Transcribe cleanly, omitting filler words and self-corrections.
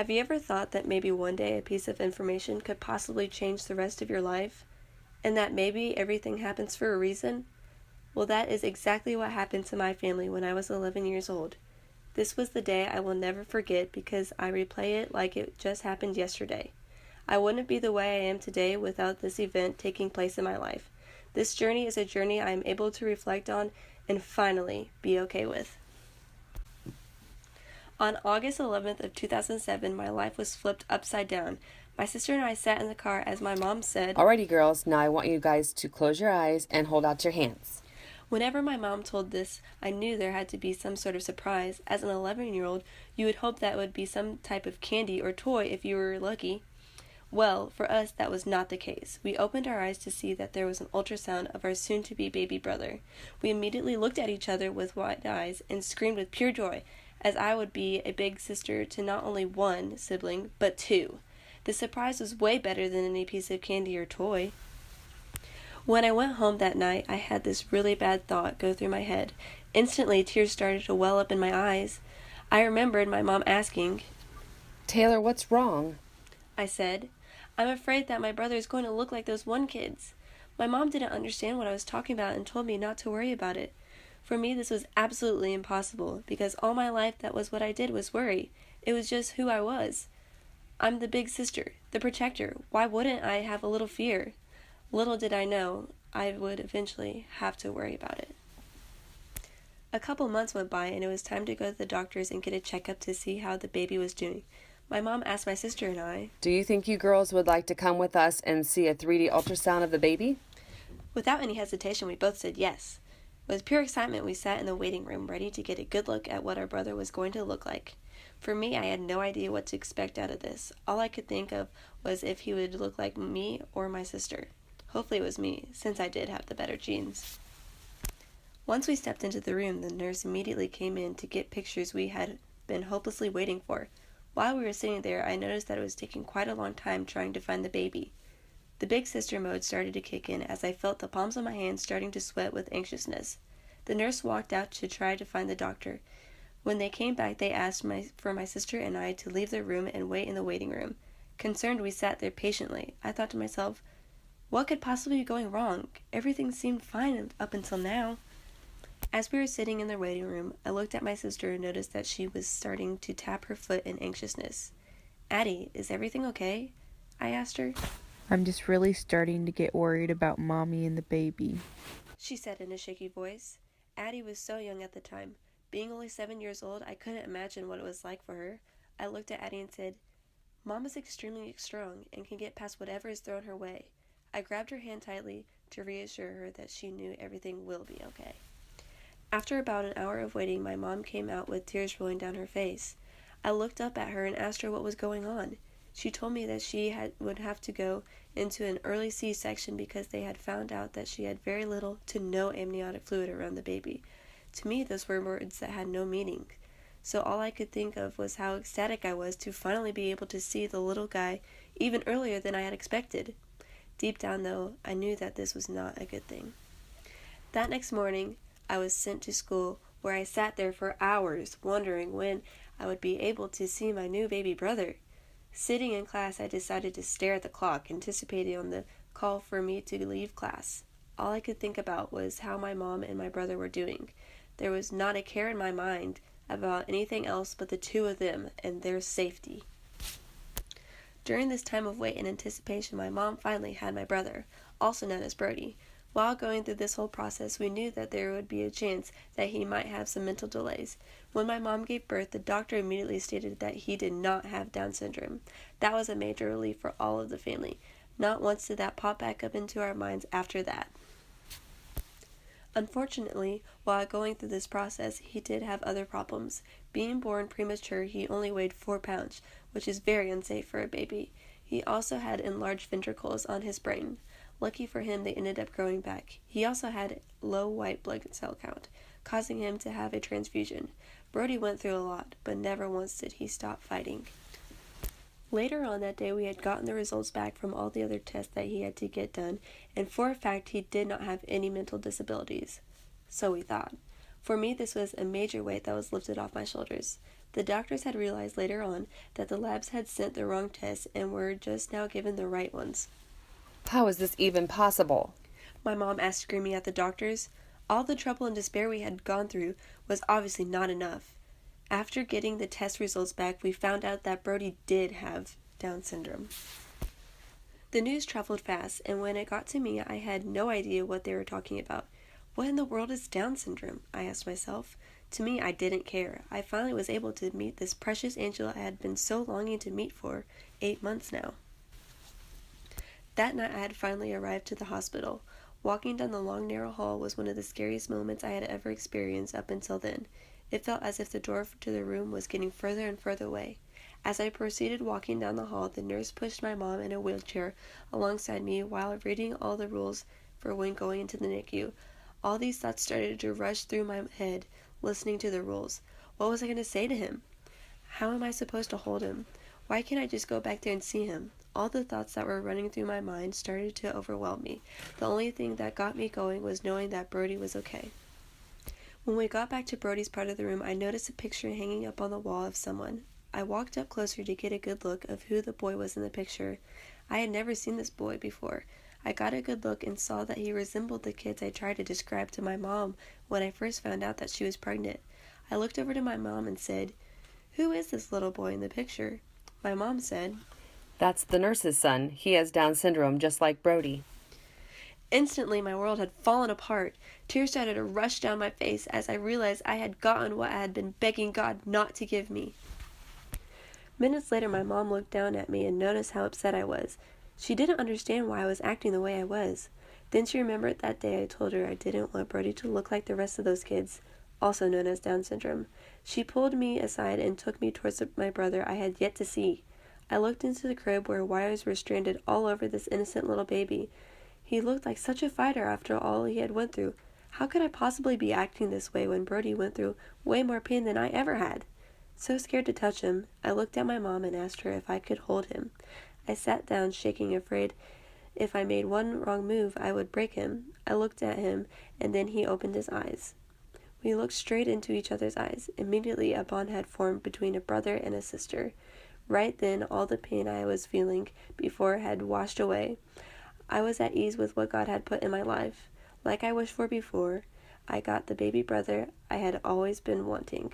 Have you ever thought that maybe one day a piece of information could possibly change the rest of your life? And that maybe everything happens for a reason? Well, that is exactly what happened to my family when I was 11 years old. This was the day I will never forget because I replay it like it just happened yesterday. I wouldn't be the way I am today without this event taking place in my life. This journey is a journey I am able to reflect on and finally be okay with. On August 11th of 2007, my life was flipped upside down. My sister and I sat in the car as my mom said, "Alrighty, girls, now I want you guys to close your eyes and hold out your hands." Whenever my mom told this, I knew there had to be some sort of surprise. As an 11-year-old, you would hope that would be some type of candy or toy if you were lucky. Well, for us, that was not the case. We opened our eyes to see that there was an ultrasound of our soon-to-be baby brother. We immediately looked at each other with wide eyes and screamed with pure joy, as I would be a big sister to not only one sibling, but two. The surprise was way better than any piece of candy or toy. When I went home that night, I had this really bad thought go through my head. Instantly, tears started to well up in my eyes. I remembered my mom asking, "Taylor, what's wrong?" I said, "I'm afraid that my brother is going to look like those one kids." My mom didn't understand what I was talking about and told me not to worry about it. For me, this was absolutely impossible, because all my life that was what I did was worry. It was just who I was. I'm the big sister, the protector. Why wouldn't I have a little fear? Little did I know I would eventually have to worry about it. A couple months went by and it was time to go to the doctors and get a checkup to see how the baby was doing. My mom asked my sister and I, "Do you think you girls would like to come with us and see a 3D ultrasound of the baby?" Without any hesitation, we both said yes. With pure excitement, we sat in the waiting room, ready to get a good look at what our brother was going to look like. For me, I had no idea what to expect out of this. All I could think of was if he would look like me or my sister. Hopefully it was me, since I did have the better genes. Once we stepped into the room, the nurse immediately came in to get pictures we had been hopelessly waiting for. While we were sitting there, I noticed that it was taking quite a long time trying to find the baby. The big sister mode started to kick in as I felt the palms of my hands starting to sweat with anxiousness. The nurse walked out to try to find the doctor. When they came back, they asked for my sister and I to leave the room and wait in the waiting room. Concerned, we sat there patiently. I thought to myself, what could possibly be going wrong? Everything seemed fine up until now. As we were sitting in the waiting room, I looked at my sister and noticed that she was starting to tap her foot in anxiousness. "Addie, is everything okay?" I asked her. "I'm just really starting to get worried about Mommy and the baby," she said in a shaky voice. Addie was so young at the time. Being only 7 years old, I couldn't imagine what it was like for her. I looked at Addie and said, "Mom is extremely strong and can get past whatever is thrown her way." I grabbed her hand tightly to reassure her that she knew everything will be okay. After about an hour of waiting, my mom came out with tears rolling down her face. I looked up at her and asked her what was going on. She told me that she would have to go into an early C-section because they had found out that she had very little to no amniotic fluid around the baby. To me, those were words that had no meaning. So all I could think of was how ecstatic I was to finally be able to see the little guy even earlier than I had expected. Deep down, though, I knew that this was not a good thing. That next morning, I was sent to school, where I sat there for hours, wondering when I would be able to see my new baby brother. Sitting in class, I decided to stare at the clock, anticipating on the call for me to leave class. All I could think about was how my mom and my brother were doing. There was not a care in my mind about anything else but the two of them and their safety. During this time of wait and anticipation, my mom finally had my brother, also known as Brody. While going through this whole process, we knew that there would be a chance that he might have some mental delays. When my mom gave birth, the doctor immediately stated that he did not have Down syndrome. That was a major relief for all of the family. Not once did that pop back up into our minds after that. Unfortunately, while going through this process, he did have other problems. Being born premature, he only weighed 4 pounds, which is very unsafe for a baby. He also had enlarged ventricles on his brain. Lucky for him, they ended up growing back. He also had low white blood cell count, causing him to have a transfusion. Brody went through a lot, but never once did he stop fighting. Later on that day, we had gotten the results back from all the other tests that he had to get done, and for a fact, he did not have any mental disabilities. So we thought. For me, this was a major weight that was lifted off my shoulders. The doctors had realized later on that the labs had sent the wrong tests and were just now given the right ones. How is this even possible? My mom asked, screaming at the doctors. All the trouble and despair we had gone through was obviously not enough. After getting the test results back, we found out that Brody did have Down syndrome. The news traveled fast, and when it got to me, I had no idea what they were talking about. What in the world is Down syndrome? I asked myself. To me, I didn't care. I finally was able to meet this precious angel I had been so longing to meet for 8 months now. That night I had finally arrived to the hospital. Walking down the long, narrow hall was one of the scariest moments I had ever experienced up until then. It felt as if the door to the room was getting further and further away. As I proceeded walking down the hall, the nurse pushed my mom in a wheelchair alongside me while reading all the rules for when going into the NICU. All these thoughts started to rush through my head, listening to the rules. What was I going to say to him? How am I supposed to hold him? Why can't I just go back there and see him? All the thoughts that were running through my mind started to overwhelm me. The only thing that got me going was knowing that Brody was okay. When we got back to Brody's part of the room, I noticed a picture hanging up on the wall of someone. I walked up closer to get a good look of who the boy was in the picture. I had never seen this boy before. I got a good look and saw that he resembled the kids I tried to describe to my mom when I first found out that she was pregnant. I looked over to my mom and said, "Who is this little boy in the picture?" My mom said, That's the nurse's son. He has Down syndrome, just like Brody. Instantly, my world had fallen apart. Tears started to rush down my face as I realized I had gotten what I had been begging God not to give me. Minutes later, my mom looked down at me and noticed how upset I was. She didn't understand why I was acting the way I was. Then she remembered that day I told her I didn't want Brody to look like the rest of those kids, also known as Down syndrome. She pulled me aside and took me towards my brother I had yet to see. I looked into the crib where wires were stranded all over this innocent little baby. He looked like such a fighter after all he had went through. How could I possibly be acting this way when Brody went through way more pain than I ever had? So scared to touch him, I looked at my mom and asked her if I could hold him. I sat down, shaking, afraid if I made one wrong move, I would break him. I looked at him, and then he opened his eyes. We looked straight into each other's eyes. Immediately, a bond had formed between a brother and a sister. Right then, all the pain I was feeling before had washed away. I was at ease with what God had put in my life. Like I wished for before, I got the baby brother I had always been wanting.